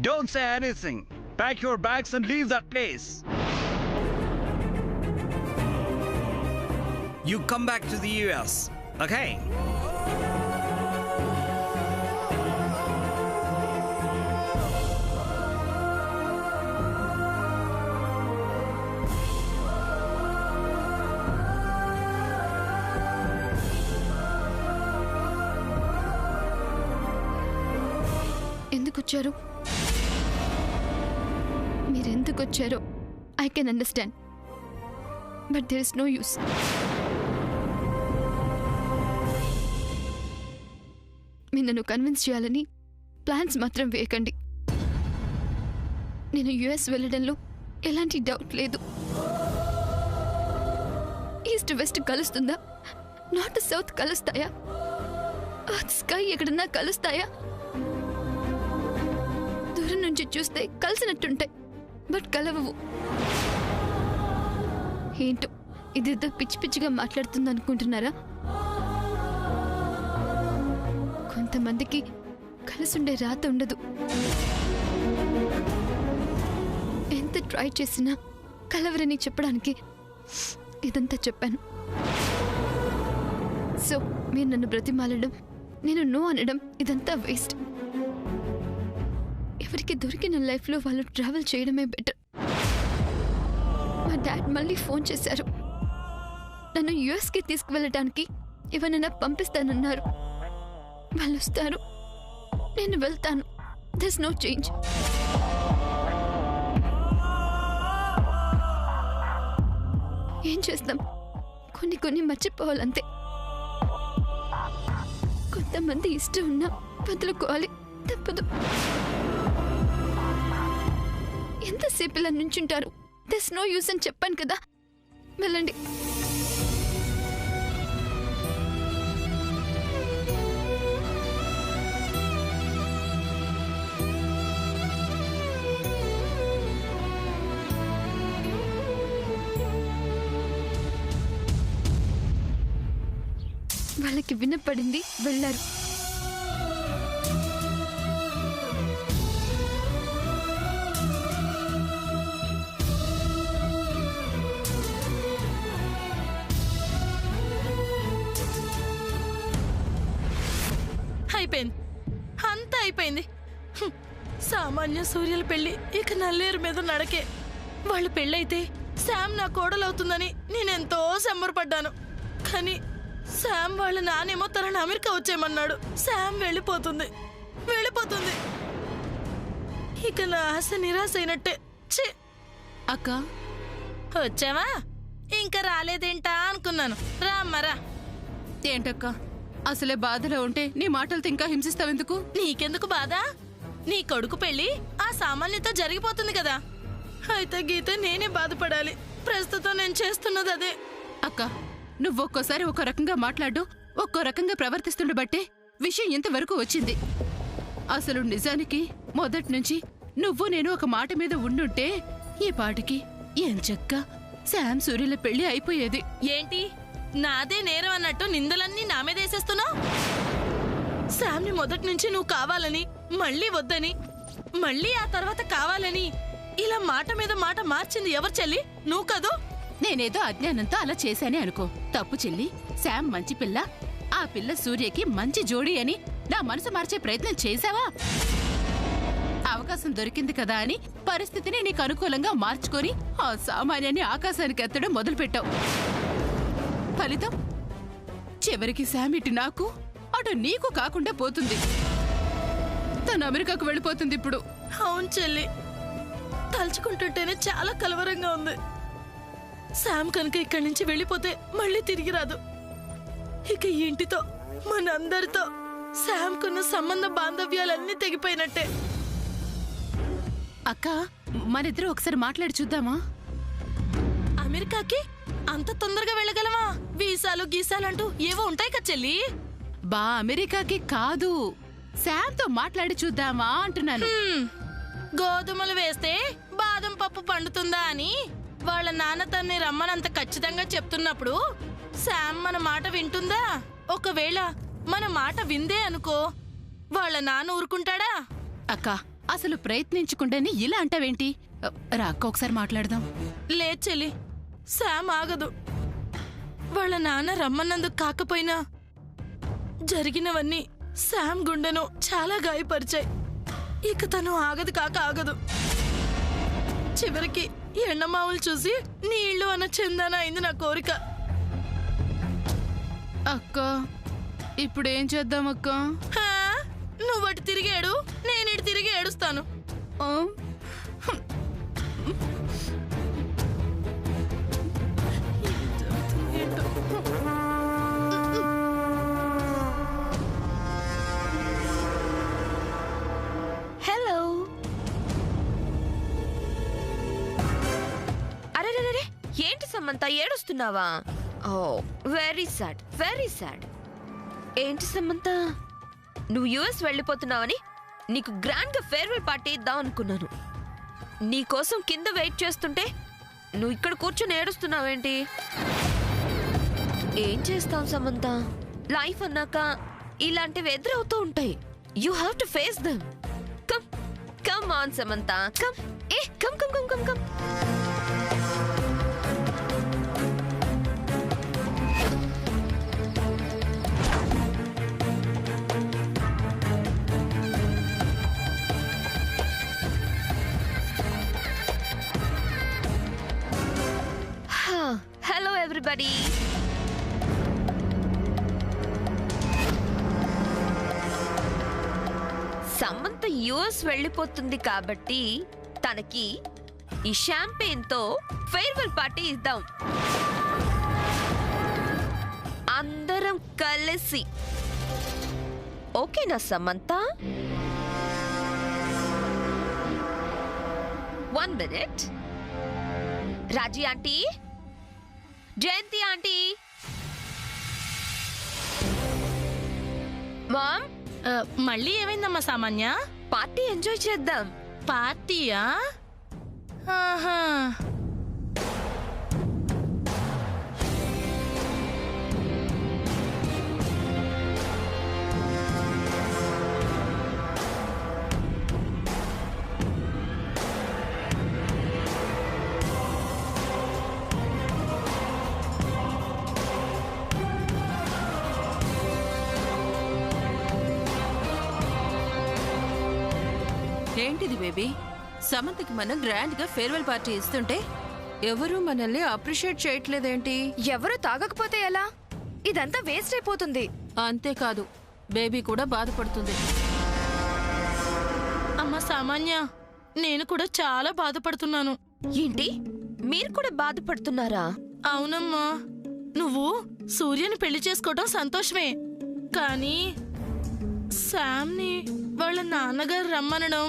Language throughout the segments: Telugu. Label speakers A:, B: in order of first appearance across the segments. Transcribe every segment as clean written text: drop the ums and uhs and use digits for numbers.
A: Don't say anything. Pack your bags and leave that place. You come back to the US, okay?
B: ఎందుకు వచ్చారు? మీరెందుకు వచ్చారో I can understand, but there is no use. మీరు నన్ను కన్విన్స్ చేయాలని ప్లాన్స్ మాత్రం వేయకండి. నేను యుఎస్ వెళ్ళడంలో ఎలాంటి డౌట్ లేదు. ఈస్ట్ వెస్ట్ కలుస్తుందా? నార్త్ సౌత్ కలుస్తాయా? అర్త్ స్కై ఎక్కడన్నా కలుస్తాయా? దూరం నుంచి చూస్తే కలిసినట్టుంటాయి, బట్ కలవవు. ఏంటో ఇదేదో పిచ్చి పిచ్చిగా మాట్లాడుతుంది అనుకుంటున్నారా? కొంతమందికి కలిసుండే రాత ఉండదు. ఎంత ట్రై చేసినా కలవరని చెప్పడానికి ఇదంతా చెప్పాను. సో మీరు నన్ను బ్రతిమాలడం, నేను నో అనడం ఇదంతా వేస్ట్. ఎవరికి దొరికిన లైఫ్లో వాళ్ళు ట్రావెల్ చేయడమే బెటర్. మా డాడ్ మళ్ళీ ఫోన్ చేశారు. నన్ను యుఎస్కి తీసుకువెళ్ళటానికి ఎవరైనా పంపిస్తానన్నారు. వాళ్ళు వస్తారు, నేను వెళ్తాను. There's no change. ఏం చేస్తాం, కొన్ని మర్చిపోవాలంతే. కొంతమంది ఇష్టం ఉన్నా వదులుకోవాలి, తప్పదు. ఎంతసేపు ఇలా నుంచుంటారు? దర్స్ నో యూస్ అని చెప్పాను కదా, వెళ్ళండి. వాళ్ళకి వినపడింది, వెళ్ళారు.
C: అయిపోయింది, అంతా అయిపోయింది. సామాన్య సూర్యుల పెళ్లి ఇక నల్లేరు మీద నడకే. వాళ్ళు పెళ్ళైతే శామ్ నా కోడలవుతుందని నేనెంతో సంబరపడ్డాను. కానీ శామ్ వాళ్ళ నానేమో తనని అమెరికా వచ్చేయమన్నాడు. శామ్ వెళ్ళిపోతుంది. ఇక నా ఆశ నిరాశ అయినట్టే. ఛీ!
D: అక్క
C: వచ్చావా? ఇంకా రాలేదేంటా అనుకున్నాను. రామ్మరా.
D: ఏంటక్క, అసలే బాధలో ఉంటే నీ మాటలతో ఇంకా హింసిస్తావెందుకు?
C: నీకెందుకు బాధ? నీ కొడుకు పెళ్లి ఆ సామాన్యత జరిగిపోతుంది కదా. అయితే గీత నేనే బాధపడాలి. ప్రస్తుతం నేను చేస్తున్నది అదే.
D: అక్క, నువ్వు ఒక్కోసారి ఒక్కో రకంగా మాట్లాడు, ఒక్కో రకంగా ప్రవర్తిస్తుండబట్టే విషయం ఇంతవరకు వచ్చింది. అసలు నిజానికి మొదటి నుంచి నువ్వు నేను ఒక మాట మీద ఉండుంటే ఈ పాటికి ఎంచక్క శామ్ సూర్యుల పెళ్లి అయిపోయేది.
C: ఏంటి నాదే నేరం అన్నట్టు నిందలన్నీ నా మీదేసేస్తున్నావు? శామ్ని మొదటి నుంచి నువ్వు కావాలని, మళ్ళీ వద్దని, మళ్ళీ ఆ తర్వాత కావాలని ఇలా మాట మీద మాట మార్చింది ఎవరు చెల్లి? నువ్వు కదూ?
D: నేనేదో అజ్ఞానంతో అలా చేశానే అనుకో. తప్పు చెల్లి. శామ్ మంచి పిల్ల, ఆ పిల్ల సూర్యకి మంచి జోడీ అని నా మనసు మార్చే ప్రయత్నం చేశావా? అవకాశం దొరికింది కదా అని పరిస్థితిని నీకు అనుకూలంగా మార్చుకొని ఆ సామాన్యాన్ని ఆకాశానికి ఎత్తడం మొదలుపెట్టావు. ఫలితం చివరికి శామ్ ఇటు నాకు, అటు నీకు కాకుండా పోతుంది. తను అమెరికాకు వెళ్ళిపోతుంది ఇప్పుడు.
C: అవును చెల్లి, తలుచుకుంటుంటేనే చాలా కలవరంగా ఉంది. శామ్ కనుక ఇక్కడి నుంచి వెళ్ళిపోతే మళ్ళీ తిరిగి రాదు. ఇక ఈ ఇంటితో, మనందరితో శామ్కున్న సంబంధ బాంధవ్యాలన్నీ తెగిపోయినట్టే.
D: అక్క, మనిద్దరూ ఒకసారి మాట్లాడి చూద్దామా?
C: అమెరికాకి అంత తొందరగా వెళ్ళగలమా? వీసాలు గీసాలంటూ ఏవో ఉంటాయి కదా చెల్లి.
D: అమెరికాకి కాదు, శామ్తో మాట్లాడి చూద్దామా అంటున్నాను.
C: గోధుమలు వేస్తే బాదం పప్పు పండుతుందా అని వాళ్ళ నాన్న తన్ని రమ్మనంత ఖచ్చితంగా చెప్తున్నప్పుడు శామ్ మన మాట వింటుందా? ఒకవేళ మన మాట విందే అనుకో, వాళ్ళ నాన్న ఊరుకుంటాడా?
D: అక్క, అసలు ప్రయత్నించకుండానే ఇలా అంటావేంటి? రా అక్క, ఒకసారి మాట్లాడదాం.
C: లేదు చెల్లి, శామ్ ఆగదు. వాళ్ళ నాన్న రమ్మన్నందుకు కాకపోయినా జరిగినవన్నీ శామ్ గుండెను చాలా గాయపరిచాయి. ఇక తను ఆగదు కాక ఆగదు. చివరికి ఎండమావులు చూసి నీళ్లు అన్న చందన అయింది నా కోరిక.
D: అక్క, ఇప్పుడేం చేద్దాం అక్క?
C: నువ్వు అటు తిరిగి ఏడు, నేను ఇటు తిరిగి ఏడుస్తాను.
E: హలో. అరే ఏంటి సమంత ఏడుస్తున్నావా? ఓ వెరీ సాడ్, వెరీ సాడ్. ఏంటి సమంత, నువ్వు యుఎస్ వెళ్ళిపోతున్నావని నీకు గ్రాండ్ గా ఫేర్వెల్ పార్టీ ఇద్దాం అనుకున్నాను. నీకోసం కింద వెయిట్ చేస్తుంటే నువ్వు ఇక్కడ కూర్చొని ఏడుస్తున్నావేంటి? ఏం చేస్తాం సమంత, లైఫ్ అన్నాక ఇలాంటివి ఎదురవుతూ ఉంటాయి. You have to face them. Come come on Samantha, come. Come come come come come. Hello everybody. Samantha US వెళ్ళిపోతుంది కాబట్టి తనకి ఈ షాంపెయిన్ తో ఫేర్వెల్ పార్టీ ఇద్దాం. అందరం కలిసి. ఓకేనా సమంత? 1 minute. రాజీ ఆంటీ, జయంతి ఆంటీ, మామ్.
C: మళ్ళీ ఏమైందమ్మా సామాన్య?
E: పార్టీ ఎంజాయ్ చేద్దాం.
C: పార్టీయా? ఆహా.
F: ఏంటిది బేబీ? సమంతకి మనం గ్రాండ్ గా ఫేర్వెల్ పార్టీ ఇస్తుంటే ఎవరు మనల్ని అప్రిషియేట్ చేయట్లేదేంటి?
E: ఎవరు తాగకపోతే ఎలా? ఇదంతా వేస్ట్ అయిపోతుంది.
F: అంతేకాదు, బేబీ కూడా బాధపడుతుంది.
C: అమ్మా సామాన్య, నేను కూడా చాలా బాధపడుతున్నాను.
E: ఏంటి, మీరు కూడా బాధపడుతున్నారా?
C: అవునమ్మా, నువ్వు సూర్యని పెళ్లి చేసుకోవడం సంతోషమే, కానీ శామ్ని వాళ్ళ నాన్నగారు రమ్మనడం,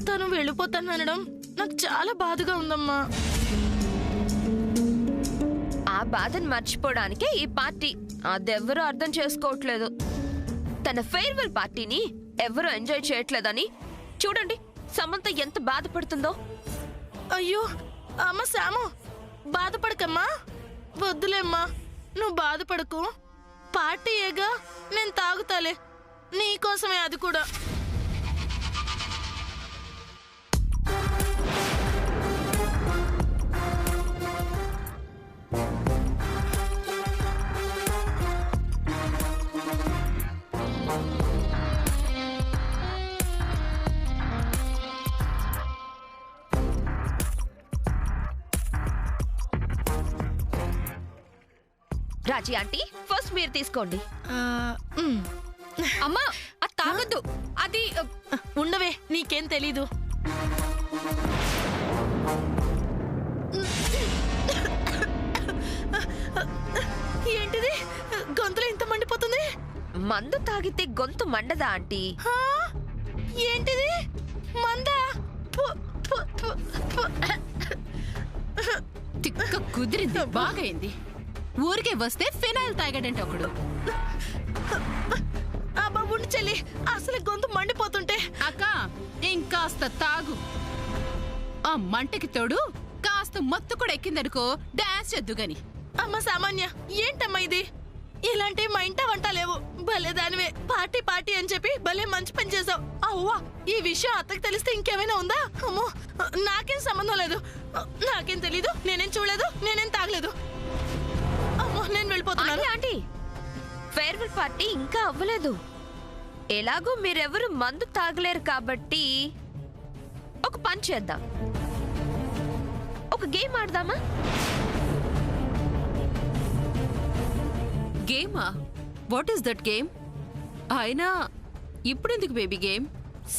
C: తను వెళ్ళిపోతానడం నాకు చాలా బాధగా ఉందమ్మా.
E: ఆ బాధను మర్చిపోవడానికే ఈ పార్టీ. అదెవ్వరూ అర్థం చేసుకోవట్లేదు. తన ఫేర్వెల్ పార్టీని ఎవరు ఎంజాయ్ చేయట్లేదని చూడండి సమంత ఎంత బాధపడుతుందో.
C: అయ్యో అమ్మ శాము, బాధపడకమ్మా. వద్దులేమ్మా, నువ్వు బాధపడకు. పార్టీ ఏగా, నేను తాగుతాలే. నీకోసమే అది కూడా.
E: రాజీ ఆంటీ, ఫస్ట్ మీరు తీసుకోండి.
B: అమ్మా, అది తాగొద్దు. అది
C: ఉండవే, నీకేం తెలీదు. ఏంటిది, గొంతులో ఇంత మండిపోతుంది?
E: మందు తాగితే గొంతు మండదా ఆంటీ?
C: ఏంటిది, మందా?
D: తిక్క కుదిరింది, బాగైంది. ఊరికే వస్తే ఫినాయిల్ తాగాడంటే ఒకడు.
C: అబ్బా ఉండి చెల్లి, అసలు గొంతు మండిపోతుంటే.
D: అక్క, ఇంకాస్త తాగు. ఆ మంటకి తోడు కాస్త మత్తు కూడా ఎక్కిందనుకో, డాన్స్ చేద్దు గాని.
C: అమ్మ సామాన్య, ఏంటమ్మా ఇది? ఇలాంటి మా ఇంట వంట లేవు. భలే దానివే, పార్టీ పార్టీ అని చెప్పి భలే మంచి పని చేసావు. అవ్వా, ఈ విషయం అత్తకి తెలిస్తే ఇంకేమైనా ఉందా? అమ్మో, నాకేం సంబంధం లేదు, నాకేం తెలీదు, నేనేం చూడలేదు, నేనేం తాగలేదు. అమ్మో, నేను వెళ్ళిపోతున్నాను.
E: ఆంటీ, ఫేర్వెల్ పార్టీ ఇంకా అవ్వలేదు. ఎలాగో మీరెవరు మందు తాగలేరు కాబట్టి ఒక పని చేద్దాం, ఒక గేమ్ ఆడదామా?
F: గేమా? What is that game? అయినా ఇప్పుడెందుకు బేబీ గేమ్?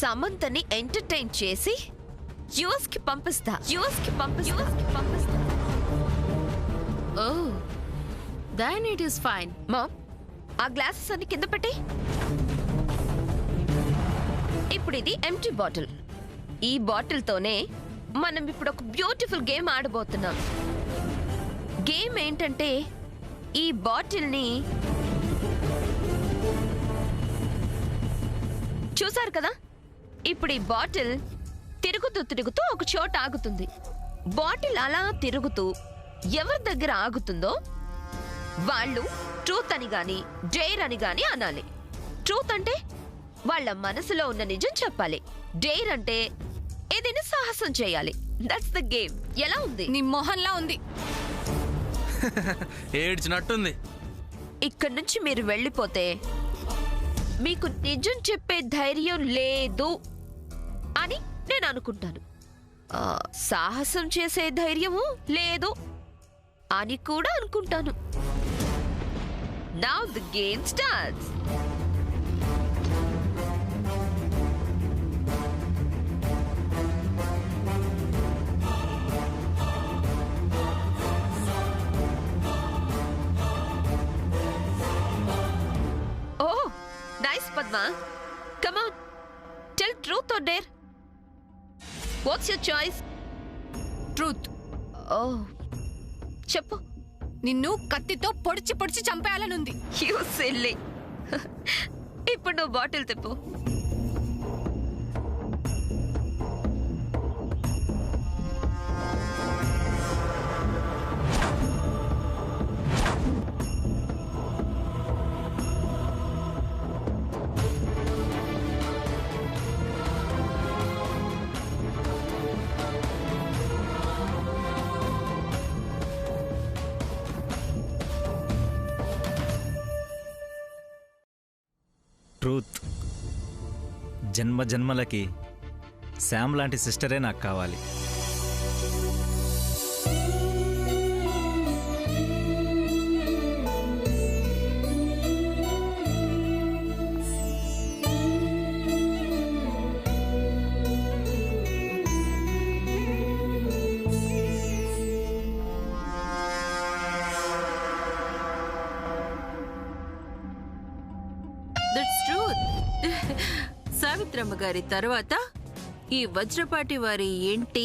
E: సమంతని ఎంటర్టైన్ చేసి యూఎస్ కి పంపిస్తా.
F: Oh, then it is fine.
E: Mom, ఆ గ్లాసెస్ అన్ని కింద పెట్టి. ఇప్పుడు ఇది ఎంటీ బాటిల్. ఈ బాటిల్ తోనే మనం ఇప్పుడు ఒక బ్యూటిఫుల్ గేమ్ ఆడబోతున్నాం. గేమ్ ఏంటంటే, ఈ బాటిల్ ని చూసారు కదా, ఇప్పుడు ఈ బాటిల్ తిరుగుతూ ఒక చోట ఆగుతుంది. బాటిల్ అలా తిరుగుతూ ఎవరి దగ్గర ఆగుతుందో వాళ్ళు ట్రూత్ అని గాని డేర్ అని గాని అనాలి. ట్రూత్ అంటే వాళ్ళ మనసులో ఉన్న నిజం చెప్పాలి. డేర్ అంటే ఏదైనా సాహసం చేయాలి. That's the game. ఎలా ఉంది?
B: నీ మొహంలా ఉంది.
G: ఏడ్చినట్టుంది.
E: ఇక్కడి నుంచి మీరు వెళ్ళిపోతే మీకు నిజం చెప్పే ధైర్యం లేదు అని నేను అనుకుంటాను. సాహసం చేసే ధైర్యము లేదు అని కూడా అనుకుంటాను. Now the game starts. Nice, Padma. Come on. Tell truth or dare. What's your choice?
B: Truth.
E: Oh. చెప్పు.
B: నిన్ను కత్తితో పొడిచి చంపేయాలనుంది.
E: You silly. ఇప్పుడు నువ్వు బాటిల్ తిప్పు.
H: ట్రూత్. జన్మ జన్మలకి శామ్ లాంటి సిస్టరే నాకు కావాలి.
F: That's truth. సావిత్రమ్మ గారి తర్వాత ఈ వజ్రపాటి వారి ఏంటి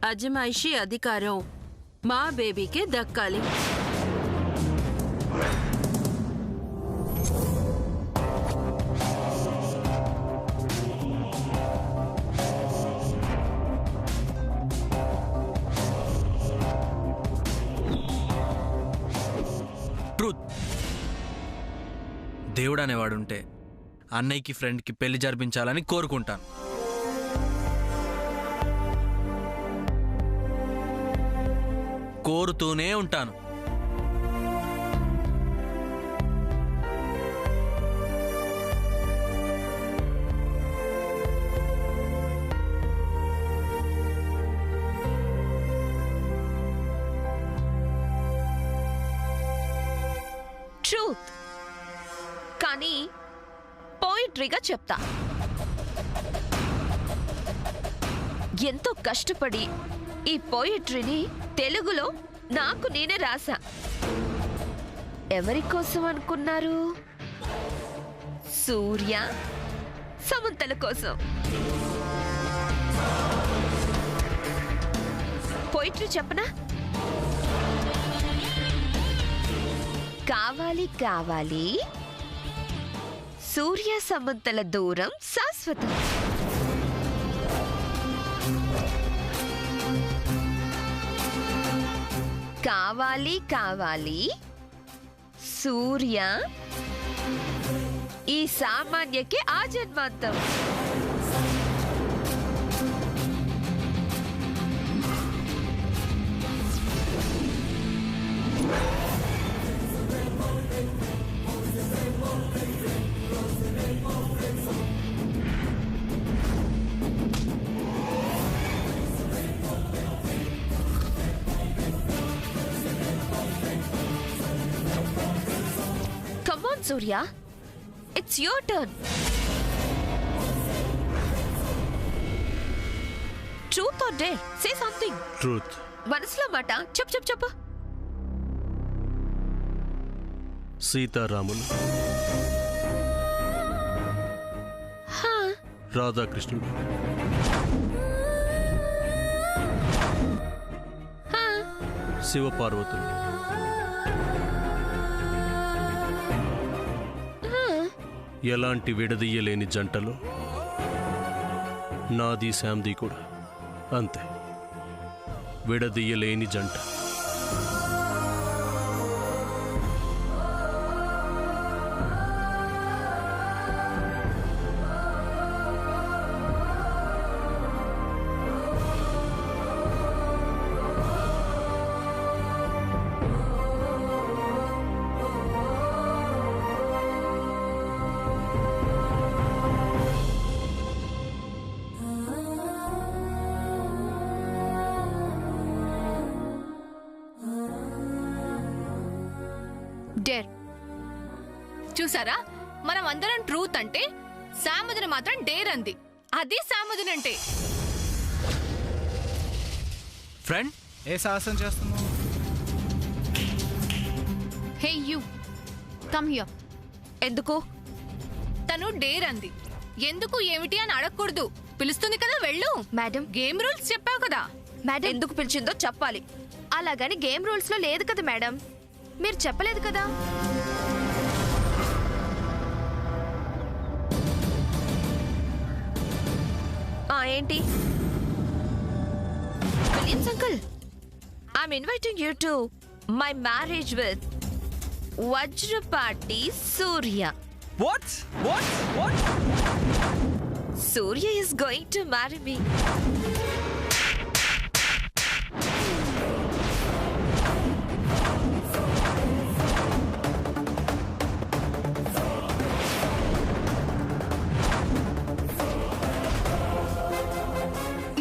F: అజమాయిషీ అధికారం మా బేబీకే దక్కాలి.
G: ట్రూత్. దేవుడు అనేవాడుంటే అన్నయ్యకి ఫ్రెండ్కి పెళ్లి జరిపించాలని కోరుకుంటాను. కోరుతూనే ఉంటాను.
E: ట్రూత్. కానీ పోయిట్రీగా చెప్తా. ఎంతో కష్టపడి ఈ పోయిట్రీని తెలుగులో నాకు నేనే రాసా. ఎవరి కోసం అనుకున్నారు? సూర్య, సమంతల కోసం. పోయిట్రీ చెప్పనా? కావాలి కావాలి సూర్య సమంతల దూరం శాశ్వతం. కావాలి కావాలి సూర్య ఈ సామాన్యకి ఆ జన్మాంతం. Come on, Surya. It's your turn. Truth or dare? Say something.
I: Truth.
E: మనసులో మాట చెప్పు.
I: సీతారాములు, రాధాకృష్ణుడు, శివపార్వతులు, ఎలాంటి విడదీయలేని జంటలు నాది శామ్ది కూడా అంతే. విడదీయలేని జంట.
B: డేర్. చూసారా, మనం అందరం ట్రూత్ అంటే సాముద్ర మాత్రం డేర్ అంది. అది సాముద్ర అంటే.
G: ఫ్రెండ్,
A: ఏ సాహసం చేస్తున్నావు?
B: Hey you, come here.
E: ఎందుకు?
B: తను డేర్ అంది. ఎందుకు ఏమిటి అని అడగకూడదు. పిలుస్తుంది కదా, వెళ్ళు.
E: మేడం,
B: గేమ్ రూల్స్ చెప్పావు కదా.
E: మేడం ఎందుకు పిలిచిందో చెప్పాలి.
J: అలాగని గేమ్ రూల్స్ లో లేదు కదా మేడం, మీరు చెప్పలేదు కదా.
E: ఏంటి? Williams uncle, I'm inviting you to my marriage with Vajrapati Surya.
A: What?
E: Surya is going to marry me.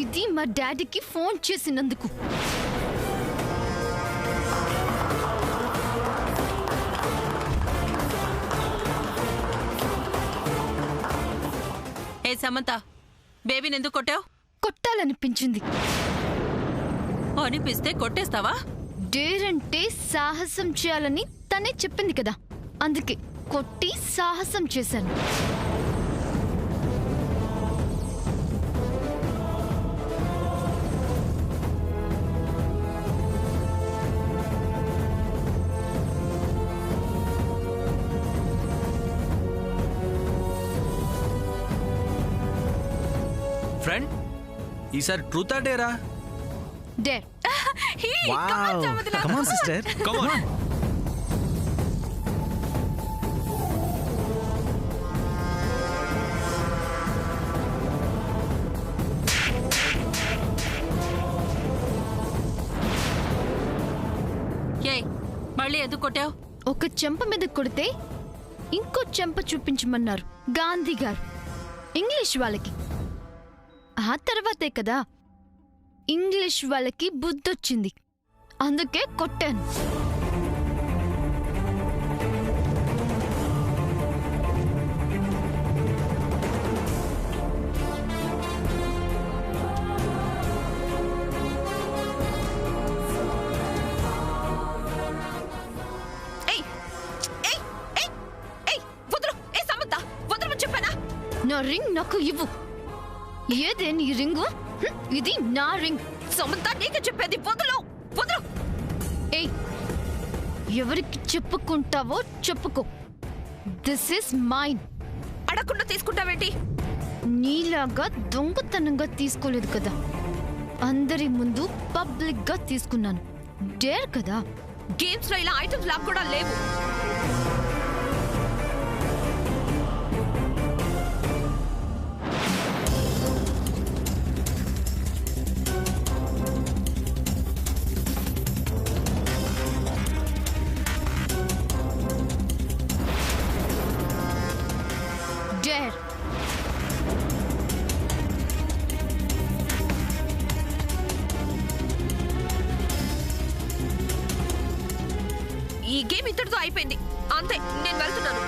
B: ఇది మా డాడీకి ఫోన్ చేసినందుకు.
F: ఏ సమంత, బేబీని ఎందుకు కొట్టావు?
B: కొట్టాలనిపించింది.
F: అనిపిస్తే కొట్టేస్తావా?
B: డేర్ అంటే సాహసం చేయాలని తనే చెప్పింది కదా, అందుకే కొట్టి సాహసం చేశాను.
G: ఫ్రెండ్, ఈసారి ట్రూత్ డేరా?
B: Dare.
H: Wow, come on sister,
G: come on.
F: ఏ మళ్ళీ ఎందుకు కొట్టావు?
B: ఒక చెంప మీద కొడితే ఇంకో చెంప చూపించమన్నారు గాంధీ గారు ఇంగ్లీష్ వాళ్ళకి. ఆ తర్వాతే కదా ఇంగ్లీష్ వాళ్ళకి బుద్ధొచ్చింది, అందుకే కొట్టాను. నా రింగ్ నాకు ఇవ్వు. ఏదే నీ రింగు? ఇది నా రింగ్.
E: సమంత, నీకే చెప్పేది. వదలు.
B: ఏయ్, ఎవరికి చెప్పుకుంటావో చెప్పుకో. This is mine.
E: అడగకుండా తీసుకుంటావేంటి?
B: నీలాగా దొంగతనంగా తీసుకోలేదు కదా, అందరి ముందు పబ్లిక్ గా తీసుకున్నాను. డేర్ కదా,
E: గేమ్స్ లో ఇలా ఐటమ్స్ లాక్ కూడా లేవు.
B: డేర్.
E: ఈ గేమ్ ఇద్దరితో అయిపోయింది. అంతే, నేను వెళ్తున్నాను.